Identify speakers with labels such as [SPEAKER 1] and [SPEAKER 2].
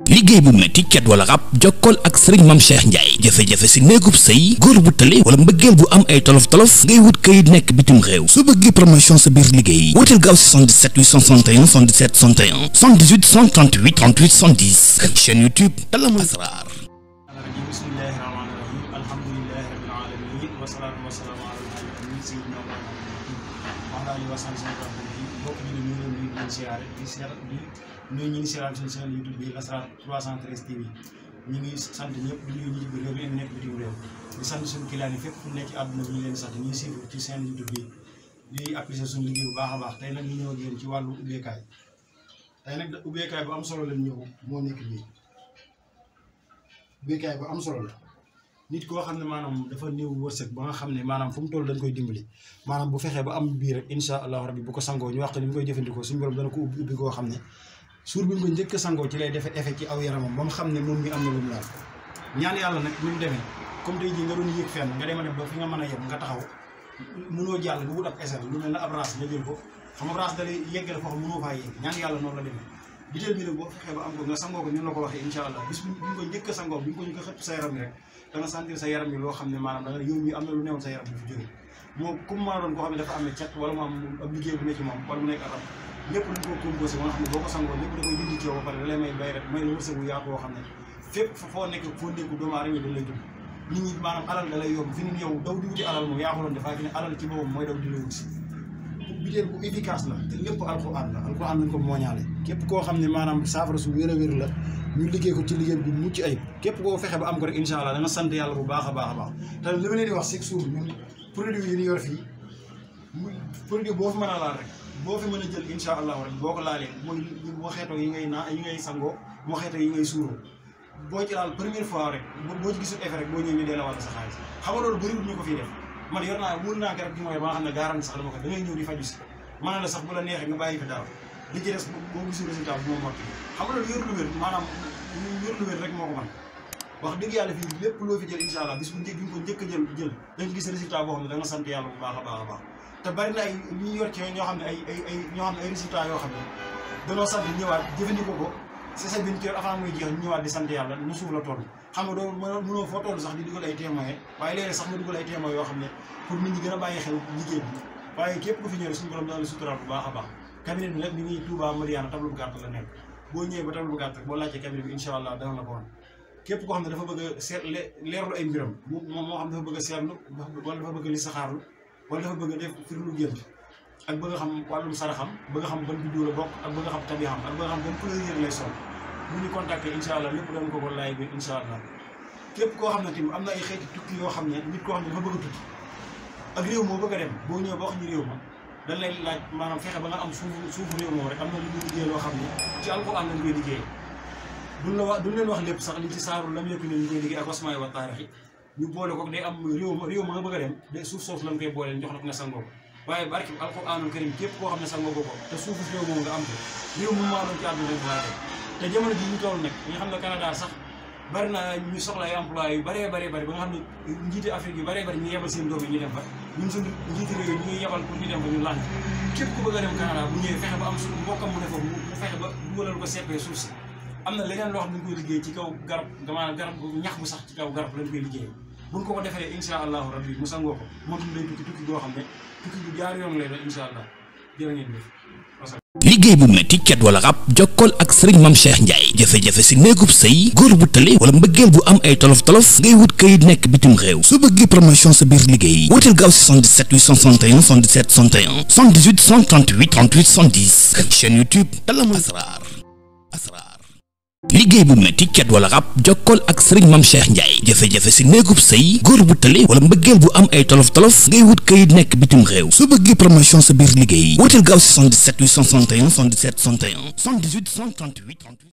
[SPEAKER 1] liggéey bu metti cat wala rab jokkool ak sëriñ Mame Cheikh Ndiaye jafe-jafe si néegub sëy góor bu tële wala mbëggeel bu am ay tolof-tolof ngay wut kayit nekk bitim réew su bëggee promotion sa biir liggéey wuteel gaaw si 77 861 77 61 78 138 38 110 chaîne YouTube Talamul Asrar.
[SPEAKER 2] bismillahi rahmaani rahim alhamdulillahi rabbil alamin wasalaatu wasalaamu ala al-amin sayyidina Muhammad wa alihi bokk ñu ñu leen di siyaare di seet di nuyu ñi ngi seetaan suñu chaîne YouTube bi Lasrar 313 TV ñu ngi sant ñëpp di nuyu ñi ci biir réew mi nekk bitim réew di sant suñu client yi fépp fu nekk ci àdduna bi ñu leen di sant ñuy suivre ci chaîne YouTube bi di apprécier suñu liggéey bu baax a baax tey nag ñu ñëw ak yéen ci wàllu ubbeekaay tey nag ubbeekaay bu am solo lañ ñëw moo nekk bii ubbeekaay bu am solo la nit koo xam ne maanaam dafa néew wërsëg ba nga xam ne maanaam fu mu toll dañ koy dimbali maanaam bu fexee ba am bii rek incha allahu rabbi bu ko sangoo ñu wax ko ni mu koy jëfandikoo suñu borom dana ko ubbi koo xam ne suur bi nga ko njëkk a sangoo ci lay defee effet ci aw yaramam ba mu xam ne moom mi am na lu mu laal ñaan yàlla nag ni mu demee comme tey jii nga doon yéeg fenn nga dema dem ba fi nga mën a yem nga taxaw mënoo jàll nga wut ab échelle lu mel ne ab raas nga jël ko xam nga raas da lay yeggale foofu mënoo faa yegg ñaan yàlla noonu la demee biteel bi nag boo fexee ba am ko nga sangoo ko ñun la ko waxee incha allah bis bi nga ko njëkk a sangoo bi nga ko njëkk a xëpp sa yaram bi rek da nga sentir sa yaram bi loo xam ne maanaam da nga yow mi am na lu newoon sa yaram bi fi jóge moo comme maa doon koo xam ne dafa amee cat wala mu am ab liggéey bu ne ci moom wala mu nekk arab lépp lu ko composé ba nga xam ne boo ko sangoo lépp da koy dindi ci yow ba pare da lay may bay rek may la wërsëg bu yaatu boo xam ne fépp foo nekk foo nekku doomu aadama yi dañ lay dund nit ñi maanaam alal da lay yomb fi ni yow daw di wuti alal moom yaa ko doon defaa fi ne alal ci boppam mooy daw di lay wuti biteel bu efficace la te lépp alxuraan la alxuraan lañ ko mooñaale képp koo xam ne maanaam saafara su wér a wér la ñu liggéey ko ci liggéey bu mucc ayib képp koo fexe ba am ko rek incha allah da nga sant yàlla bu baax a baax a baax te li ma leen di wax chaque jour ñun produit yi ñu yor fii produit boo fi mën a laal rek boo fi mën a jël incha allahu rek boo ko laalee mooy moo xeetoo yi ngay yi ngay sangoo moo xeetoo yi ngay suuroo boo ci laal première fois rek boo ci gisul effet rek boo ñëwee ñu dee la wàll sa xaalis xam nga loolu bëriwul ñu ko fiy def man yor naa wóor naa garab gi mooy ba nga xam ne garanti sax dama ko da ngay ñëw di faju si mën na la sax bu la neexee nga bàyyi fi daaw li ci des boo gisul résultat bi moo motti xam nga loolu yor lu wér maanaam yor lu wér rek moo ko mën wax dëgg yàlla fii lépp loo fi jël incha allah bis bu njëkk bi nga ko njëkk a jël da nga gis résultat boo xam ne da nga sant yàlla bu baax a baax a baax te bari na ay ñi yor ci ñoo xam ne ay résultat yoo xam ne danoo sant ñëwaat jëfandikoo ko c'est ça bi ñu avant muy jeex ñu ñëwaat di sant yàlla ñu suuf la toll xam nga doo mënoo foo toll sax di dugal ay témoins waaye léeg-léeg sax nga dugal ay témoins yoo xam ne pour nit ñi gën a bàyyi xel liggéey bi waaye képp ku fi ñëw suñu borom dana la suturaal bu baax a baax cabinet bi nag mi ngi Touba Mariana tableau bu gàtt la nekk boo ñëwee ba tableau bu gàtt boo laajtee cabinet bi incha allah dana la ko wan képp koo xam ne dafa bëgg a seet leerlu ay mbiram moom moo xam dafa bëgg a seetlu wala dafa bëgg a li saxaarlu wala dafa bëgg a def firlu gént ak bëgg a xam wàllum saraxam bëgg a xam ban biddiw la bokk ak bëgg a xam tabixam ak bëgg a xam ban couleur yére lay sol bu ñu contacté incha allah lépp doon ko ko laay bi incha allah képp koo xam ne tamit am na ay xeeti tukki yoo xam ne nit koo xam ne dafa bëgg a tukki ak réew moo bëgg a dem boo ñëwee ba wax ñu réew ma dañ lay laaj maanaam fexe ba nga am suufu réew moom rek am na lu ñu liggéey loo xam ne ci alxuraan lañ koy liggéey duñ leen wax lépp sax li ci saaru lam yëkku ne ñu koy liggéey ak wasmaay wa taarix yi ñu boole ko day am réew ma nga bëgg a dem de suuf soosu lañ koy boole jox la ko nga sangoo ko waaye barki alxuraanul karim képp koo xam ne sangoo ko te suufu réew moom nga am ko réew mu maa doon ci àdduna rek laa te jamono ji ñu toll nag nga xam ne Canada sax bari na ñu soxla ay emploi yu bëree bëri ba nga xam ne njiiti Afrique yu bëree bëri ñu yebal seen doom yi ñu dem fa ñun suñu njiiti réew yi ñu ngi yebal pour ñu dem fa ñu lànk képp ku bëgg a dem Canada bu ñëwee fexe ba am suuf mbokkam mu ne foofu mu fexe ba dugalal ko seppee suuf si am na leneen loo xam ne ñu koy liggéey ci kaw garab maanaam garab ñax bu sax ci kaw garab lañ koy liggéey buñ ko defee incha allahu rabbi mu sangoo ko moom dañ tukki boo xam ne tukki bu jaar yoon lay doon incha allah jërë ngeen def
[SPEAKER 1] liggéey bu metti cat wala rab jokkool ak sëriñ Mame Cheikh Ndiaye jafe-jafe si néegub sëy góor bu tële wala mbëggeel bu am ay tolof-tolof ngay wut kayit nekk bitim réew su bëggee promotion sa biir liggéey wuteel gaaw si 77 861 77 61 78 138 38 110 chaîne YouTube Talamul Asrar liggéey bu metti cat wala rab jokkool ak sëriñ Mame Cheikh Ndiaye jafe-jafe si néegub sëy góor bu tële wala mbëggeel bu am ay tolof-tolof ngay wut kayit nekk bitim réew su bëggee promotion sa biir liggéey wuteel gaaw si 77 861 77 61 78 138 38